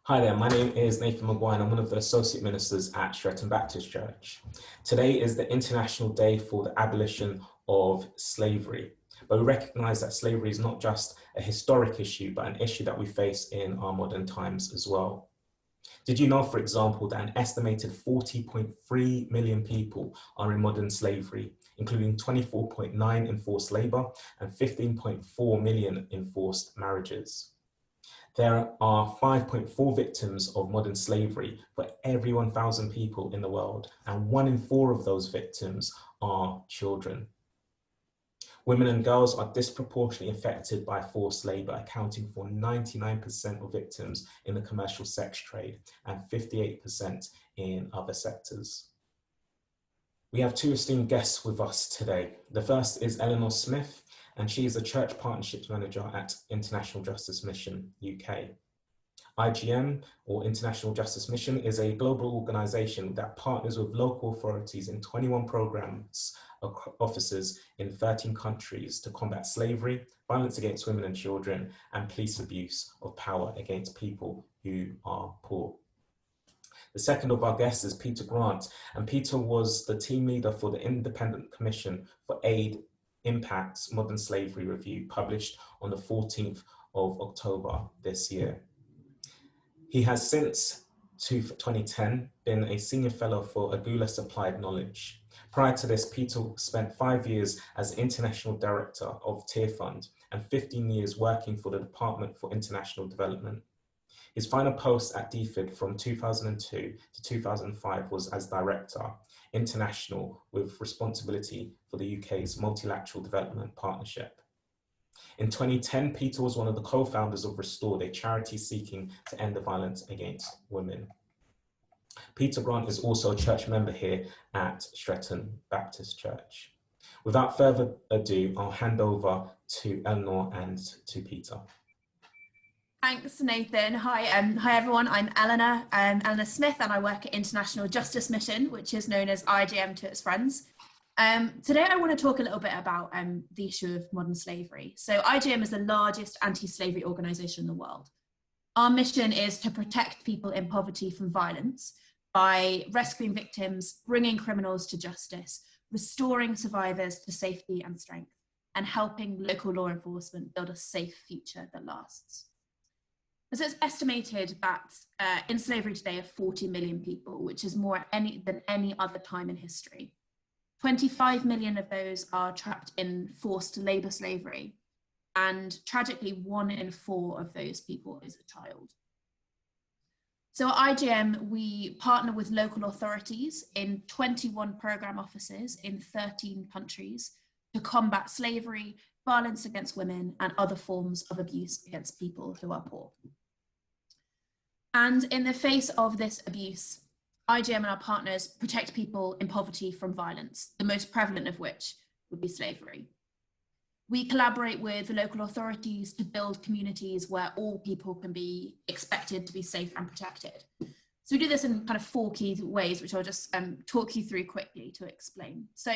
Hi there, my name is Nathan McGuire and I'm one of the Associate Ministers at Streatham Baptist Church. Today is the International Day for the Abolition of Slavery, but we recognise that slavery is not just a historic issue, but an issue that we face in our modern times as well. Did you know, for example, that an estimated 40.3 million people are in modern slavery, including 24.9 in forced labour and 15.4 million in forced marriages? There are 5.4 victims of modern slavery for every 1,000 people in the world, and 1 in 4 of those victims are children. Women and girls are disproportionately affected by forced labour, accounting for 99% of victims in the commercial sex trade and 58% in other sectors. We have 2 esteemed guests with us today. The first is Alianore Smith, and she is a Church Partnerships Manager at International Justice Mission UK. IGM, or International Justice Mission, is a global organisation that partners with local authorities in 21 programmes offices in 13 countries to combat slavery, violence against women and children, and police abuse of power against people who are poor. The second of our guests is Peter Grant, and Peter was the team leader for the Independent Commission for Aid Impacts Modern Slavery Review, published on the 14th of October this year. He has since 2010 been a senior fellow for Agulhas Applied Knowledge. Prior to this, Peter spent 5 years as International Director of Tearfund and 15 years working for the Department for International Development. His final post at DFID from 2002 to 2005 was as Director, International, with responsibility for the UK's Multilateral Development Partnership. In 2010, Peter was one of the co-founders of Restored, a charity seeking to end the violence against women. Peter Grant is also a church member here at Streatham Baptist Church. Without further ado, I'll hand over to Alianore and to Peter. Thanks, Nathan. Hi everyone. I'm Alianore Smith, and I work at International Justice Mission, which is known as IGM to its friends. Today I want to talk a little bit about the issue of modern slavery. So IGM is the largest anti-slavery organisation in the world. Our mission is to protect people in poverty from violence by rescuing victims, bringing criminals to justice, restoring survivors to safety and strength, and helping local law enforcement build a safe future that lasts. So it's estimated that in slavery today are 40 million people, which is more than any other time in history. 25 million of those are trapped in forced labour slavery, and tragically 1 in 4 of those people is a child. So at IGM, we partner with local authorities in 21 programme offices in 13 countries to combat slavery, violence against women, and other forms of abuse against people who are poor. And in the face of this abuse, IGM and our partners protect people in poverty from violence, the most prevalent of which would be slavery. We collaborate with the local authorities to build communities where all people can be expected to be safe and protected. So we do this in kind of 4 key ways, which I'll just talk you through quickly to explain. So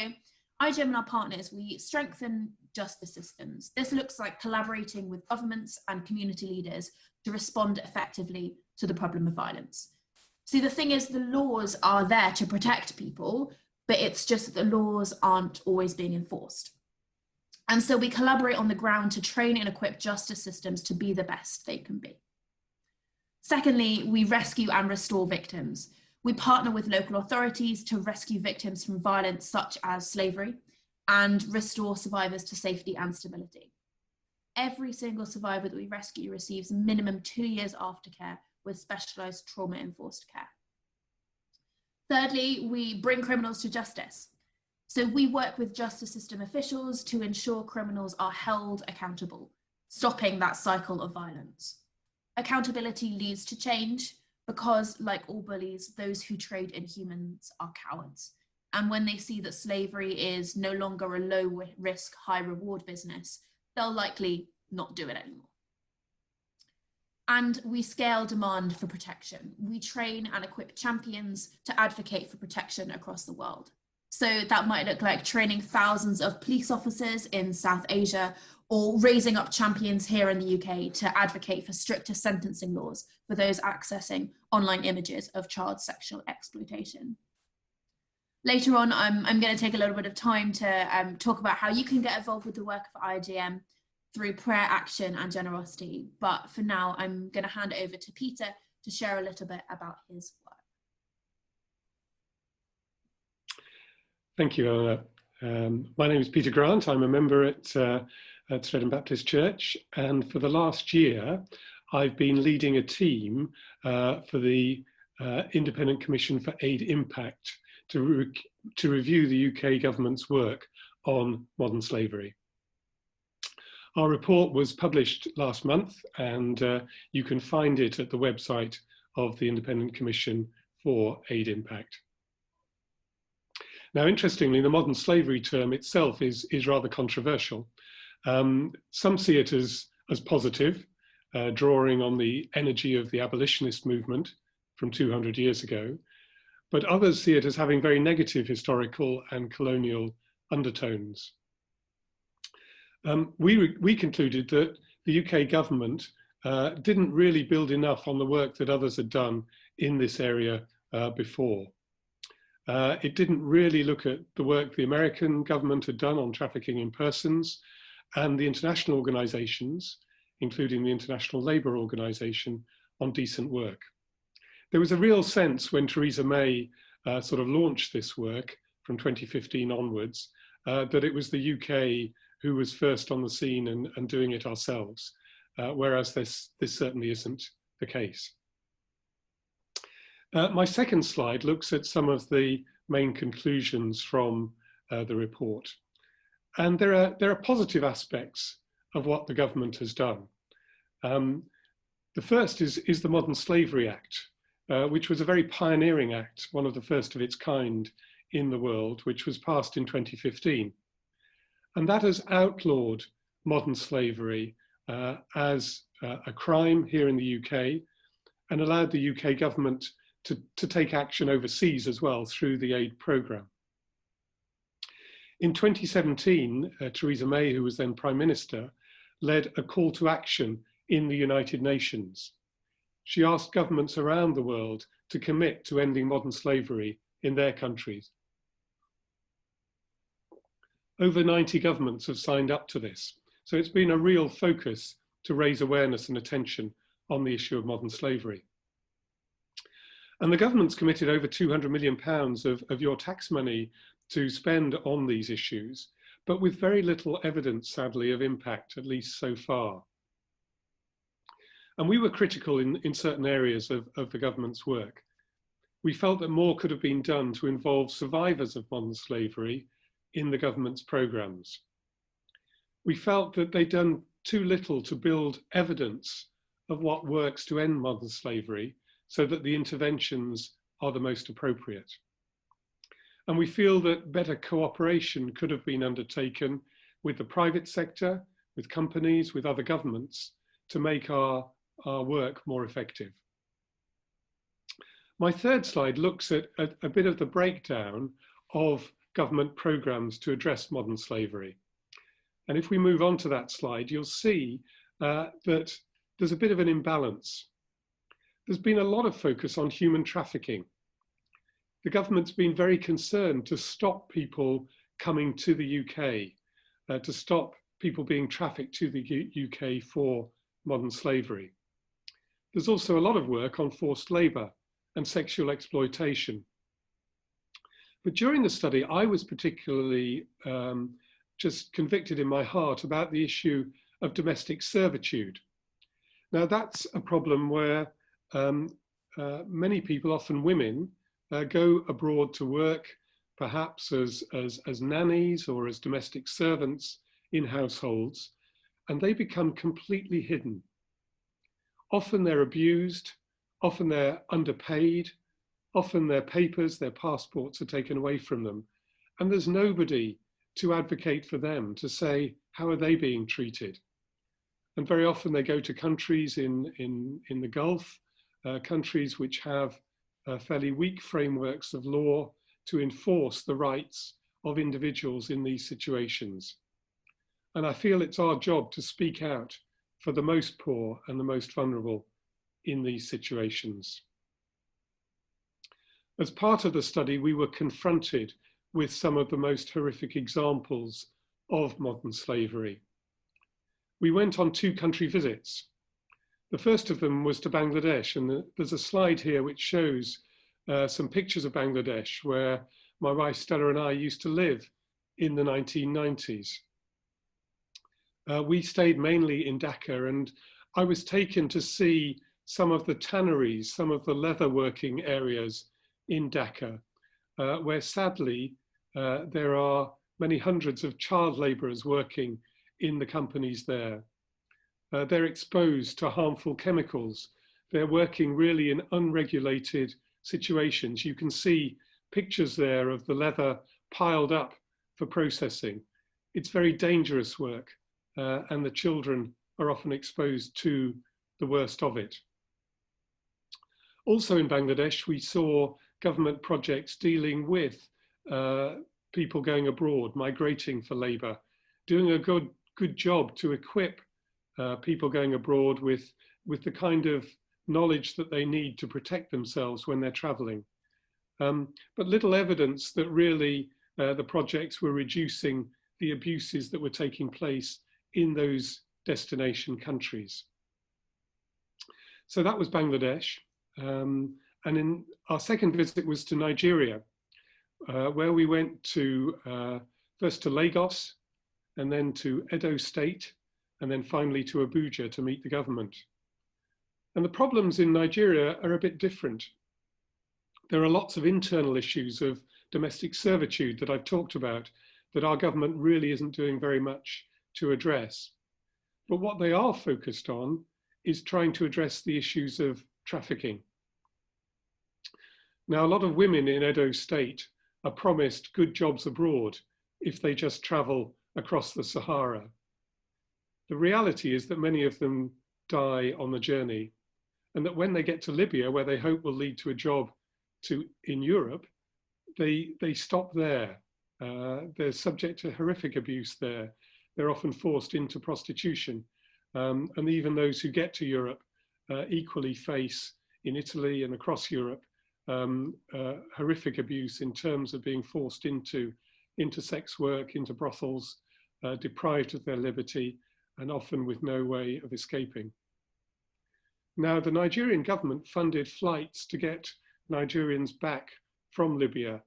IGM and our partners, we strengthen justice systems. This looks like collaborating with governments and community leaders to respond effectively to the problem of violence. See, the thing is, the laws are there to protect people, but it's just that the laws aren't always being enforced. And so we collaborate on the ground to train and equip justice systems to be the best they can be. Secondly, we rescue and restore victims. We partner with local authorities to rescue victims from violence such as slavery and restore survivors to safety and stability. Every single survivor that we rescue receives minimum 2 years aftercare with specialised trauma-enforced care. Thirdly, we bring criminals to justice. So we work with justice system officials to ensure criminals are held accountable, stopping that cycle of violence. Accountability leads to change because, like all bullies, those who trade in humans are cowards. And when they see that slavery is no longer a low-risk, high-reward business, they'll likely not do it anymore. And we scale demand for protection. We train and equip champions to advocate for protection across the world. So that might look like training thousands of police officers in South Asia, or raising up champions here in the UK to advocate for stricter sentencing laws for those accessing online images of child sexual exploitation. Later on, I'm going to take a little bit of time to talk about how you can get involved with the work of IDM through prayer, action and generosity. But for now, I'm going to hand it over to Peter to share a little bit about his work. Thank you, Eleanor. My name is Peter Grant. I'm a member at Streatham Baptist Church, and for the last year, I've been leading a team for the Independent Commission for Aid Impact to review the UK government's work on modern slavery. Our report was published last month, and you can find it at the website of the Independent Commission for Aid Impact. Now, interestingly, the modern slavery term itself is rather controversial. Some see it as positive, drawing on the energy of the abolitionist movement from 200 years ago, but others see it as having very negative historical and colonial undertones. We concluded that the UK government didn't really build enough on the work that others had done in this area before. It didn't really look at the work the American government had done on trafficking in persons, and the international organizations, including the International Labour Organization, on decent work. There was a real sense when Theresa May sort of launched this work from 2015 onwards, that it was the UK who was first on the scene and doing it ourselves, whereas this certainly isn't the case. My second slide looks at some of the main conclusions from the report. And there are positive aspects of what the government has done. The first is the Modern Slavery Act, which was a very pioneering act, one of the first of its kind in the world, which was passed in 2015. And that has outlawed modern slavery as a crime here in the UK, and allowed the UK government to take action overseas as well through the aid programme. In 2017, Theresa May, who was then Prime Minister, led a call to action in the United Nations. She asked governments around the world to commit to ending modern slavery in their countries. Over 90 governments have signed up to this, so it's been a real focus to raise awareness and attention on the issue of modern slavery. And the government's committed over £200 million of your tax money to spend on these issues, but with very little evidence, sadly, of impact, at least so far. And we were critical in certain areas of the government's work. We felt that more could have been done to involve survivors of modern slavery in the government's programmes. We felt that they'd done too little to build evidence of what works to end modern slavery, so that the interventions are the most appropriate. And we feel that better cooperation could have been undertaken with the private sector, with companies, with other governments, to make our work more effective. My third slide looks at a bit of the breakdown of government programmes to address modern slavery. And if we move on to that slide, you'll see that there's a bit of an imbalance. There's been a lot of focus on human trafficking. The government's been very concerned to stop people coming to the UK, to stop people being trafficked to the UK for modern slavery. There's also a lot of work on forced labour and sexual exploitation. But during the study, I was particularly just convicted in my heart about the issue of domestic servitude. Now, that's a problem where many people, often women, go abroad to work, perhaps as nannies or as domestic servants in households, and they become completely hidden. Often they're abused, often they're underpaid, often their papers, their passports are taken away from them, and there's nobody to advocate for them, to say, how are they being treated? And very often they go to countries in the Gulf, countries which have fairly weak frameworks of law to enforce the rights of individuals in these situations. And I feel it's our job to speak out for the most poor and the most vulnerable in these situations. As part of the study, we were confronted with some of the most horrific examples of modern slavery. We went on 2 country visits. The first of them was to Bangladesh, and there's a slide here which shows some pictures of Bangladesh where my wife Stella and I used to live in the 1990s. We stayed mainly in Dhaka, and I was taken to see some of the tanneries, some of the leather working areas in Dhaka, where sadly there are many hundreds of child labourers working in the companies there. They're exposed to harmful chemicals. They're working really in unregulated situations. You can see pictures there of the leather piled up for processing. It's very dangerous work, and the children are often exposed to the worst of it. Also in Bangladesh, we saw government projects dealing with people going abroad, migrating for labour, doing a good job to equip people going abroad with the kind of knowledge that they need to protect themselves when they're travelling. But little evidence that really the projects were reducing the abuses that were taking place in those destination countries. So that was Bangladesh. And in our second visit was to Nigeria, where we went to first to Lagos, and then to Edo State, and then finally to Abuja to meet the government. And the problems in Nigeria are a bit different. There are lots of internal issues of domestic servitude that I've talked about that our government really isn't doing very much to address. But what they are focused on is trying to address the issues of trafficking. Now, a lot of women in Edo State are promised good jobs abroad if they just travel across the Sahara. The reality is that many of them die on the journey, and that when they get to Libya, where they hope will lead to a job in Europe, they stop there. They're subject to horrific abuse there. They're often forced into prostitution. And even those who get to Europe equally face in Italy and across Europe horrific abuse in terms of being forced into sex work, into brothels, deprived of their liberty, and often with no way of escaping. Now, the Nigerian government funded flights to get Nigerians back from Libya,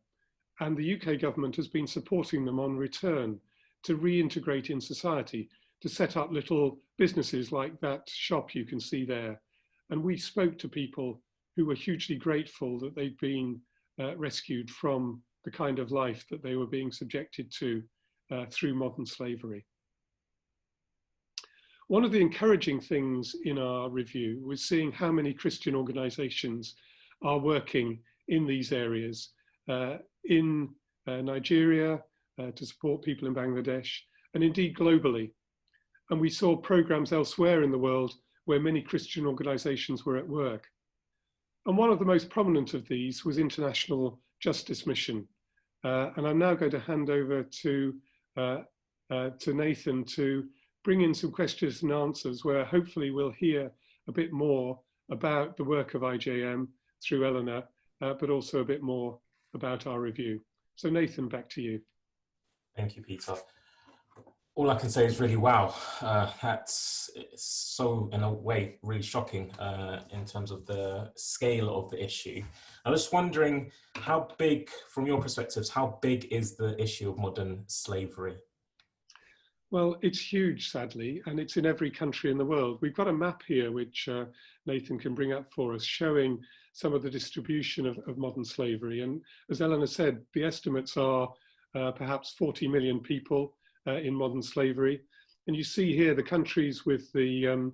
and the UK government has been supporting them on return to reintegrate in society, to set up little businesses like that shop you can see there. And we spoke to people who were hugely grateful that they'd been rescued from the kind of life that they were being subjected to through modern slavery. One of the encouraging things in our review was seeing how many Christian organizations are working in these areas, in Nigeria, to support people in Bangladesh, and indeed globally. And we saw programs elsewhere in the world where many Christian organizations were at work. And one of the most prominent of these was International Justice Mission. And I'm now going to hand over to Nathan to bring in some questions and answers where hopefully we'll hear a bit more about the work of IJM through Eleanor, but also a bit more about our review. So Nathan, back to you. Thank you, Peter. All I can say is really wow. It's so, in a way, really shocking in terms of the scale of the issue. I was just wondering how big, from your perspectives, how big is the issue of modern slavery? Well, it's huge, sadly, and it's in every country in the world. We've got a map here, which Nathan can bring up for us, showing some of the distribution of modern slavery. And as Eleanor said, the estimates are perhaps 40 million people in modern slavery. And you see here the countries with the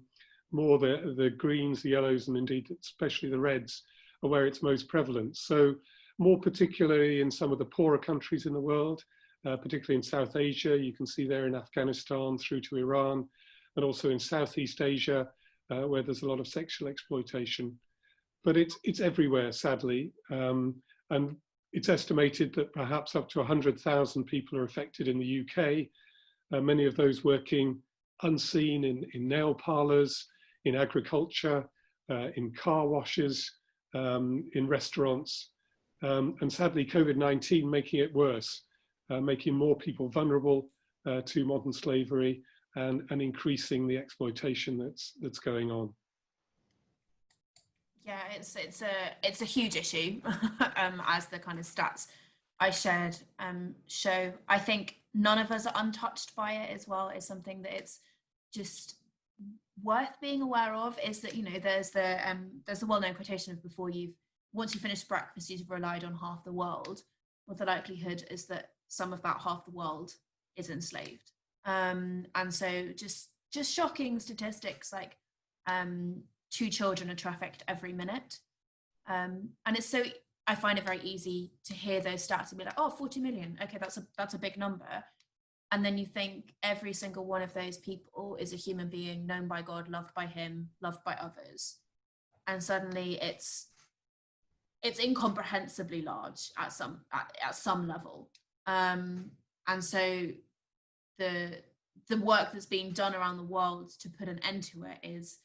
more the greens, the yellows, and indeed especially the reds are where it's most prevalent. So more particularly in some of the poorer countries in the world, particularly in South Asia, you can see there in Afghanistan through to Iran, and also in Southeast Asia, where there's a lot of sexual exploitation. But it's everywhere, sadly. And it's estimated that perhaps up to 100,000 people are affected in the UK, many of those working unseen in nail parlours, in agriculture, in car washes, in restaurants, and sadly COVID-19 making it worse, making more people vulnerable to modern slavery and increasing the exploitation that's going on. Yeah, it's a huge issue, as the kind of stats I shared show. I think none of us are untouched by it as well. It's something that it's just worth being aware of. Is that, you know, there's the well-known quotation of once you finish breakfast, you've relied on half the world. Well, the likelihood is that some of that half the world is enslaved. And so just shocking statistics like 2 children are trafficked every minute. And it's so, I find it very easy to hear those stats and be like, oh, 40 million. Okay, that's a big number. And then you think every single one of those people is a human being known by God, loved by him, loved by others. And suddenly it's incomprehensibly large at some level. And so the work that's being done around the world to put an end to it is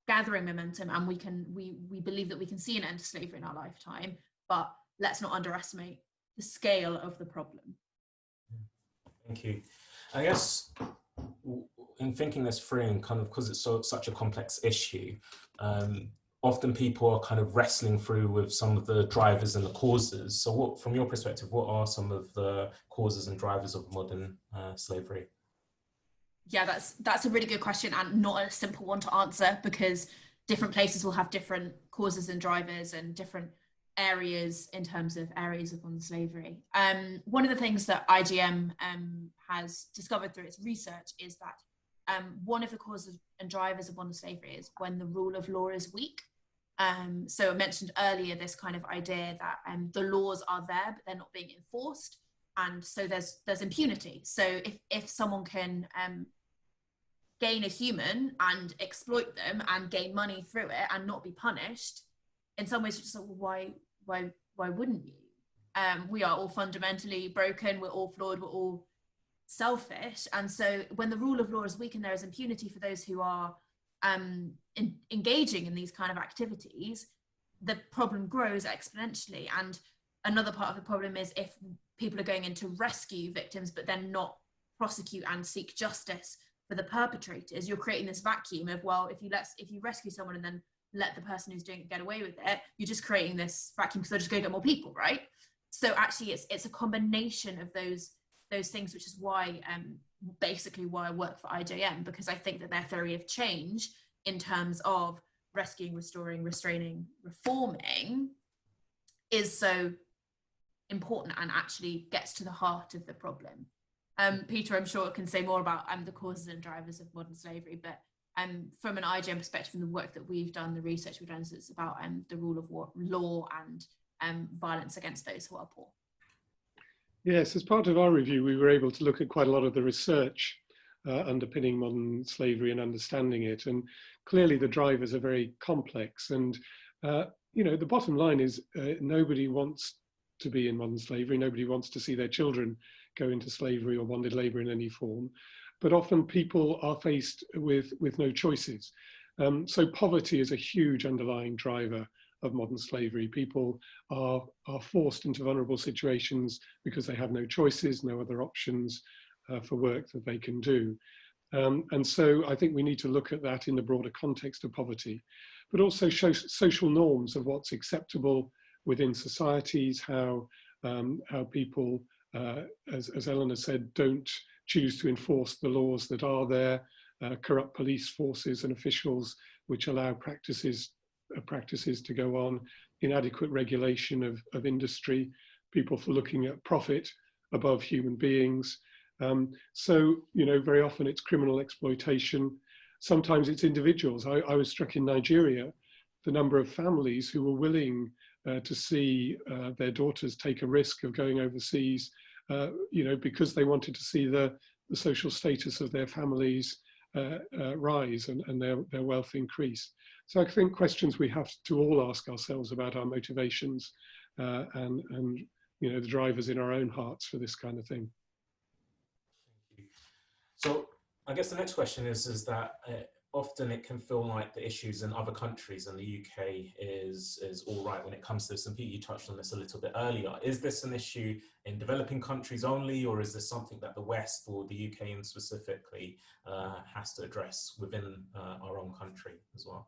gathering momentum, and we believe that we can see an end to slavery in our lifetime, but let's not underestimate the scale of the problem. Thank you. I guess in thinking this through, and kind of because it's such a complex issue, often people are kind of wrestling through with some of the drivers and the causes. So what, from your perspective, what are some of the causes and drivers of modern slavery? Yeah, that's a really good question, and not a simple one to answer, because different places will have different causes and drivers and different areas in terms of areas of modern slavery. One of the things that IGM has discovered through its research is that one of the causes and drivers of modern slavery is when the rule of law is weak. So I mentioned earlier this kind of idea that the laws are there, but they're not being enforced. And so there's impunity. So if someone can gain a human and exploit them and gain money through it and not be punished, in some ways you're just like, well, why wouldn't you? We are all fundamentally broken, we're all flawed, we're all selfish. And so when the rule of law is weak and there is impunity for those who are engaging in these kind of activities, the problem grows exponentially. And another part of the problem is if people are going in to rescue victims but then not prosecute and seek justice for the perpetrators, you're creating this vacuum of, well, if you rescue someone and then let the person who's doing it get away with it, you're just creating this vacuum because they're just going to get more people, right? So actually it's a combination of those things, which is why basically why I work for IJM, because I think that their theory of change in terms of rescuing, restoring, restraining, reforming is so important and actually gets to the heart of the problem. Peter, I'm sure, can say more about the causes and drivers of modern slavery, but from an IGM perspective, from the work that we've done, the research we've done, so it's about the rule of law and violence against those who are poor. Yes, as part of our review, we were able to look at quite a lot of the research underpinning modern slavery and understanding it. And clearly the drivers are very complex. And, you know, the bottom line is nobody wants to be in modern slavery. Nobody wants to see their children go into slavery or bonded labor in any form. But often people are faced with no choices. So poverty is a huge underlying driver of modern slavery. People are forced into vulnerable situations because they have no choices, no other options for work that they can do. And so I think we need to look at that in the broader context of poverty, but also show social norms of what's acceptable within societies, how people, as Eleanor said, don't choose to enforce the laws that are there, corrupt police forces and officials which allow practices to go on, inadequate regulation of industry, people for looking at profit above human beings. So, you know, very often it's criminal exploitation. Sometimes it's individuals. I was struck in Nigeria, the number of families who were willing to see their daughters take a risk of going overseas, you know, because they wanted to see the social status of their families rise and their wealth increase. So I think questions we have to all ask ourselves about our motivations and you know, the drivers in our own hearts for this kind of thing. So I guess the next question is that often it can feel like the issues in other countries and the UK is all right when it comes to this. And Pete, you touched on this a little bit earlier. Is this an issue in developing countries only, or is this something that the West or the UK in specifically has to address within our own country as well?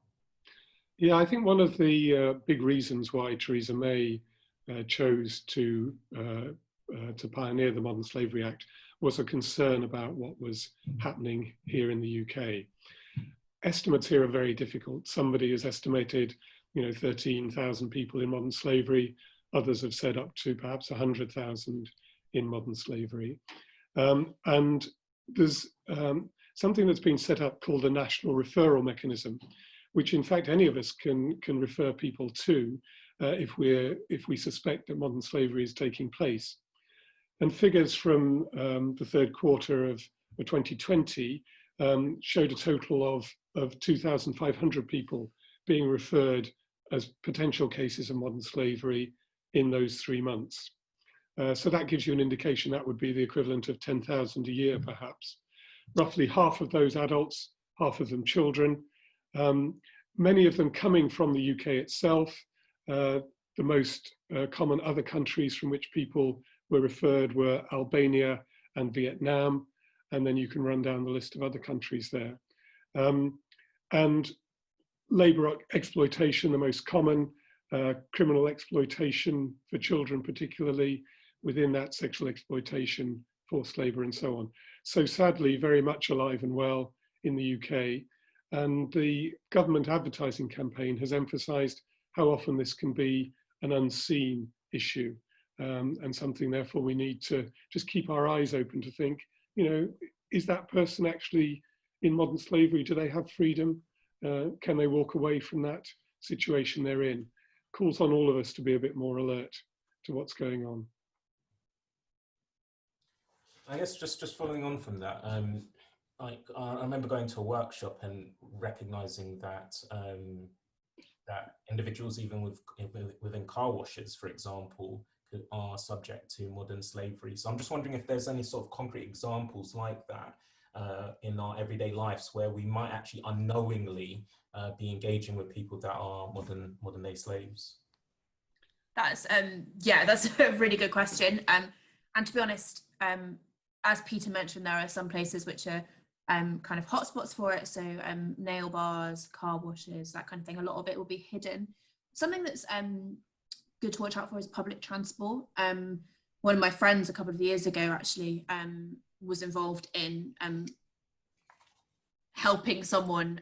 Yeah, I think one of the big reasons why Theresa May chose to pioneer the Modern Slavery Act was a concern about what was happening here in the UK. Estimates here are very difficult. Somebody has estimated, 13,000 people in modern slavery. Others have said up to perhaps 100,000 in modern slavery. And there's something that's been set up called a national referral mechanism, which in fact any of us can refer people to if we suspect that modern slavery is taking place. And figures from the third quarter of 2020 showed a total of 2,500 people being referred as potential cases of modern slavery in those 3 months. So that gives you an indication that would be the equivalent of 10,000 a year, perhaps. Roughly half of those adults, half of them children, many of them coming from the UK itself. The most common other countries from which people were referred were Albania and Vietnam, and then you can run down the list of other countries there. And labour exploitation, the most common, criminal exploitation for children particularly, within that sexual exploitation, forced labour and so on. So sadly, very much alive and well in the UK. And the government advertising campaign has emphasised how often this can be an unseen issue, and something therefore we need to just keep our eyes open to think, is that person actually in modern slavery? Do they have freedom? Can they walk away from that situation they're in? Calls on all of us to be a bit more alert to what's going on. I guess just following on from that, I remember going to a workshop and recognizing that that individuals, even within car washes, for example, are subject to modern slavery. So I'm just wondering if there's any sort of concrete examples like that in our everyday lives where we might actually unknowingly be engaging with people that are modern day slaves. That's that's a really good question. And to be honest, as Peter mentioned, there are some places which are kind of hotspots for it. So nail bars, car washes, that kind of thing. A lot of it will be hidden. Something that's good to watch out for is public transport. One of my friends a couple of years ago actually was involved in helping someone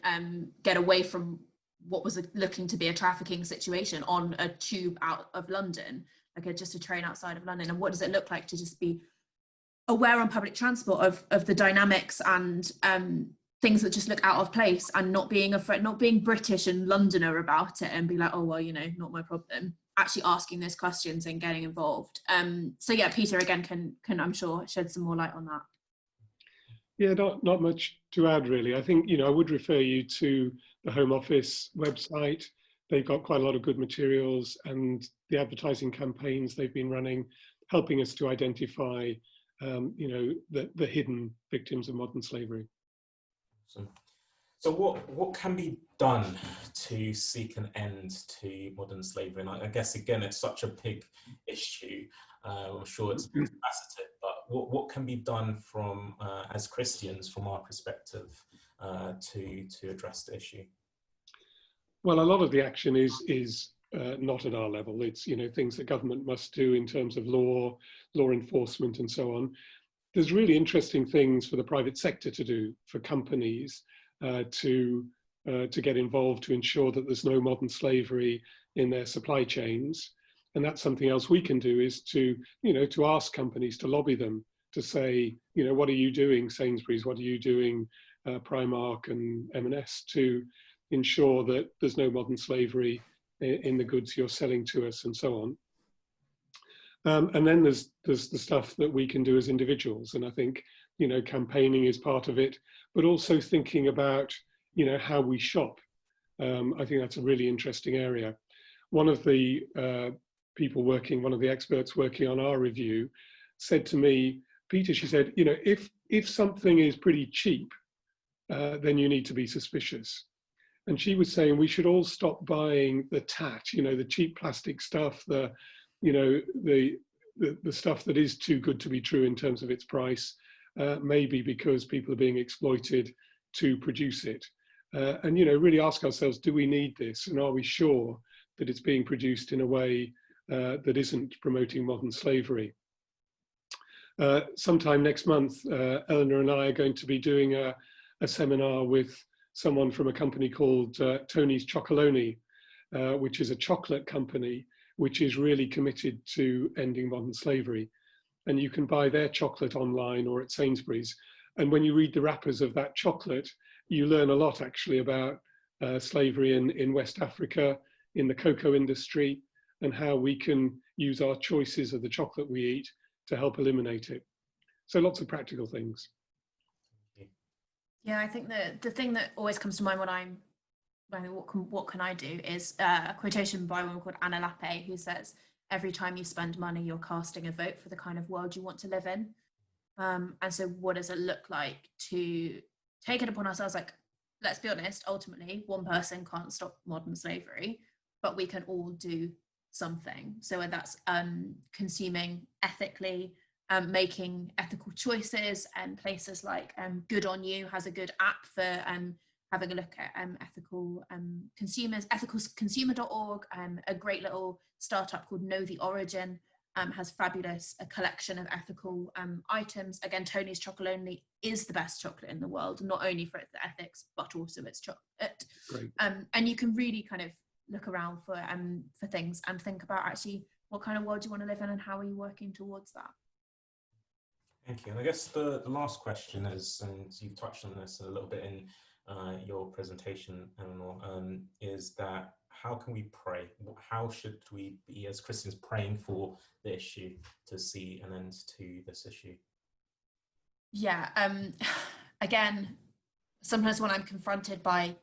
get away from what was looking to be a trafficking situation on a tube out of London, like just a train outside of London. And what does it look like to just be aware on public transport of the dynamics and things that just look out of place, and not being afraid, not being British and Londoner about it and be like, oh, well, not my problem. Actually asking those questions and getting involved. So yeah, Peter again can I'm sure shed some more light on that. Yeah, not much to add really. I think, I would refer you to the Home Office website. They've got quite a lot of good materials, and the advertising campaigns they've been running, helping us to identify the hidden victims of modern slavery. So what can be done to seek an end to modern slavery? And I guess, again, it's such a big issue. I'm sure it's multifaceted, but what can be done from, as Christians, from our perspective, to address the issue? Well, a lot of the action is not at our level. It's, things that government must do in terms of law enforcement and so on. There's really interesting things for the private sector to do, for companies to get involved to ensure that there's no modern slavery in their supply chains. And that's something else we can do, is to ask companies, to lobby them, to say, what are you doing, Sainsbury's, what are you doing, Primark and M&S, to ensure that there's no modern slavery in the goods you're selling to us, and so on. And then there's the stuff that we can do as individuals. And I think, campaigning is part of it, but also thinking about, how we shop. I think that's a really interesting area. One of the experts working on our review said to me, Peter, she said, you know, if something is pretty cheap, then you need to be suspicious. And she was saying we should all stop buying the tat, you know, the cheap plastic stuff, the stuff that is too good to be true in terms of its price, maybe because people are being exploited to produce it. And, you know, really ask ourselves, do we need this? And are we sure that it's being produced in a way that isn't promoting modern slavery? Sometime next month, Eleanor and I are going to be doing a seminar with someone from a company called Tony's Chocolonely, which is a chocolate company which is really committed to ending modern slavery. And you can buy their chocolate online or at Sainsbury's. And when you read the wrappers of that chocolate, you learn a lot actually about slavery in West Africa, in the cocoa industry, and how we can use our choices of the chocolate we eat to help eliminate it. So lots of practical things. Yeah, I think the thing that always comes to mind when what can I do is a quotation by a woman called Anna Lappe, who says, every time you spend money, you're casting a vote for the kind of world you want to live in. And so what does it look like to take it upon ourselves? Like, let's be honest, ultimately, one person can't stop modern slavery, but we can all do something. So whether that's consuming ethically, making ethical choices, and places like Good On You has a good app for having a look at ethical consumers, ethicalconsumer.org, a great little startup called Know the Origin has a collection of ethical items. Again, Tony's Chocolonely is the best chocolate in the world, not only for its ethics, but also its chocolate. And you can really kind of look around for things and think about actually what kind of world you want to live in and how are you working towards that. Thank you. And I guess the last question is, and you've touched on this a little bit in your presentation, Eleanor, is that how can we pray? How should we be as Christians praying for the issue to see an end to this issue? Yeah, again, sometimes when I'm confronted by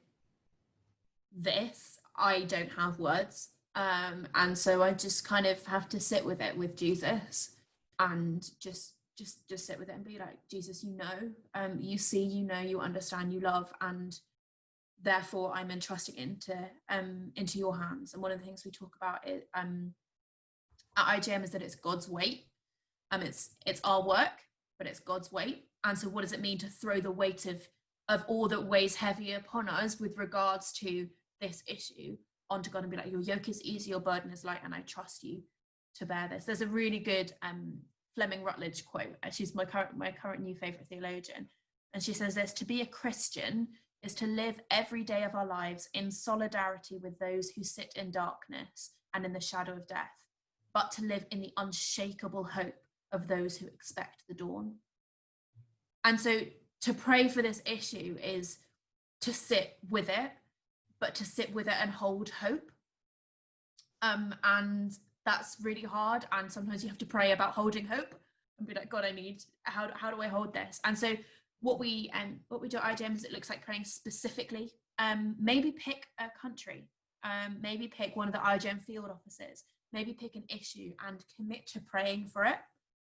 this, I don't have words. And so I just kind of have to sit with it with Jesus and just sit with it and be like, Jesus, you know, you see, you know, you understand, you love, and therefore I'm entrusting into your hands. And one of the things we talk about at IGM is that it's God's weight. It's our work, but it's God's weight. And so what does it mean to throw the weight of all that weighs heavy upon us with regards to this issue onto God and be like, your yoke is easy, your burden is light, and I trust you to bear this. There's a really good Fleming Rutledge quote. She's my current new favorite theologian, and she says this: to be a Christian is to live every day of our lives in solidarity with those who sit in darkness and in the shadow of death, but to live in the unshakable hope of those who expect the dawn. And so to pray for this issue is to sit with it, but to sit with it and hold hope. And that's really hard. And sometimes you have to pray about holding hope and be like, God, how do I hold this? And so what we do at IGM is it looks like praying specifically. Maybe pick a country, maybe pick one of the IGM field offices, maybe pick an issue and commit to praying for it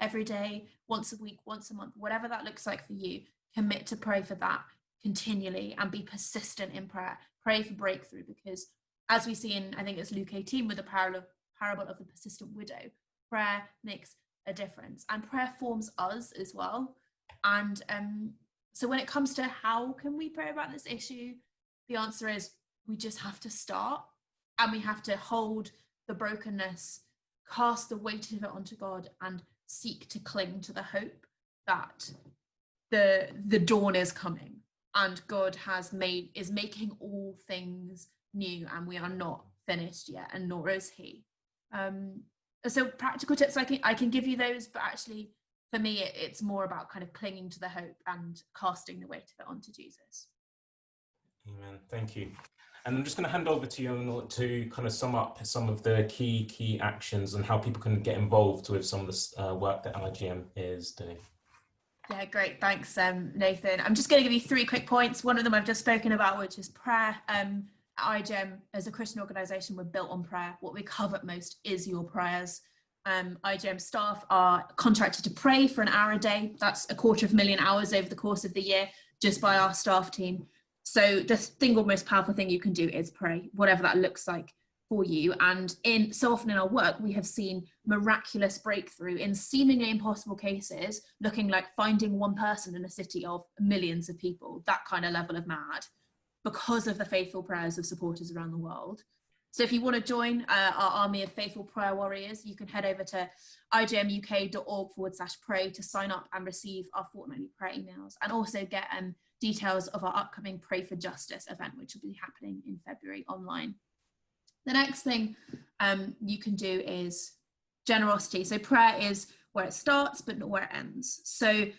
every day, once a week, once a month, whatever that looks like for you. Commit to pray for that continually and be persistent in prayer. Pray for breakthrough, because as we see in, I think it's Luke 18 with the parable of the persistent widow, prayer makes a difference, and prayer forms us as well. And so when it comes to how can we pray about this issue, the answer is we just have to start, and we have to hold the brokenness, cast the weight of it onto God, and seek to cling to the hope that the dawn is coming, and God is making all things new, and we are not finished yet, and nor is he. So practical tips, I can give you those, but actually for me it's more about kind of clinging to the hope and casting the weight of it onto Jesus. Amen. Thank you. And I'm just going to hand over to you to kind of sum up some of the key actions and how people can get involved with some of the work that IGM is doing. Yeah, great. Thanks, Nathan. I'm just going to give you 3 quick points. One of them I've just spoken about, which is prayer. At IGM, as a Christian organisation, we're built on prayer. What we covet most is your prayers. IGM staff are contracted to pray for an hour a day. That's 250,000 hours over the course of the year, just by our staff team. So the single most powerful thing you can do is pray, whatever that looks like for you. And so often in our work, we have seen miraculous breakthrough in seemingly impossible cases, looking like finding one person in a city of millions of people, that kind of level of mad, because of the faithful prayers of supporters around the world. So if you want to join our army of faithful prayer warriors, you can head over to igmuk.org/pray to sign up and receive our fortnightly prayer emails, and also get details of our upcoming Pray for Justice event, which will be happening in February online. The next thing you can do is generosity. So prayer is where it starts, but not where it ends. So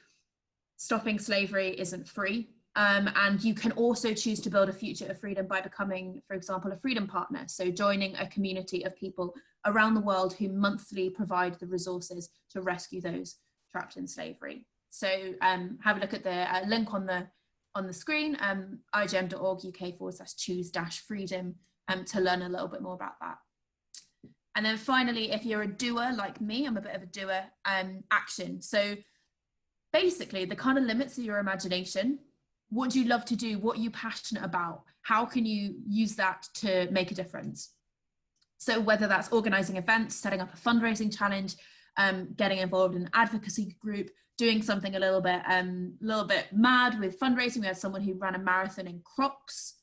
stopping slavery isn't free. And you can also choose to build a future of freedom by becoming, for example, a freedom partner. So joining a community of people around the world who monthly provide the resources to rescue those trapped in slavery. So have a look at the link on the screen, igm.org/uk/choose-freedom to learn a little bit more about that. And then finally, if you're a doer like me, I'm a bit of a doer, action. So basically the kind of limits of your imagination. What do you love to do? What are you passionate about? How can you use that to make a difference? So whether that's organizing events, setting up a fundraising challenge, getting involved in an advocacy group, doing something a little bit mad with fundraising. We had someone who ran a marathon in Crocs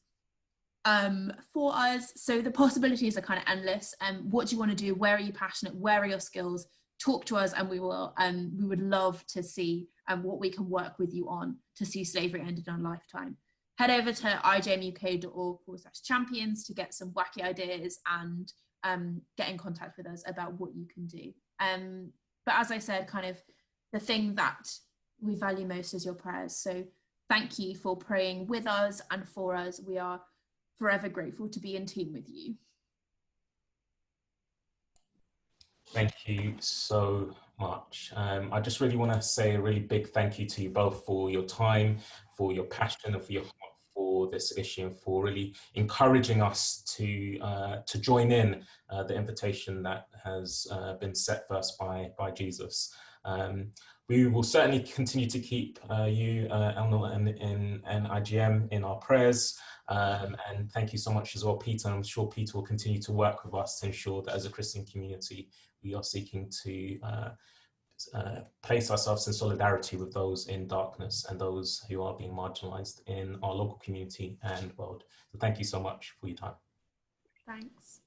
for us. So the possibilities are kind of endless. What do you want to do? Where are you passionate? Where are your skills? Talk to us, and we would love to see what we can work with you on to see slavery ended in a lifetime. Head over to igmuk.org/champions to get some wacky ideas and get in contact with us about what you can do. But as I said, kind of the thing that we value most is your prayers. So thank you for praying with us and for us. We are forever grateful to be in team with you. Thank you so much. I just really want to say a really big thank you to you both for your time, for your passion, and for your heart for this issue, and for really encouraging us to join in the invitation that has been set first by Jesus. We will certainly continue to keep you, Alianore, and IGM in our prayers. And thank you so much as well, Peter. I'm sure Peter will continue to work with us to ensure that as a Christian community, we are seeking to place ourselves in solidarity with those in darkness and those who are being marginalized in our local community and world. So thank you so much for your time. Thanks.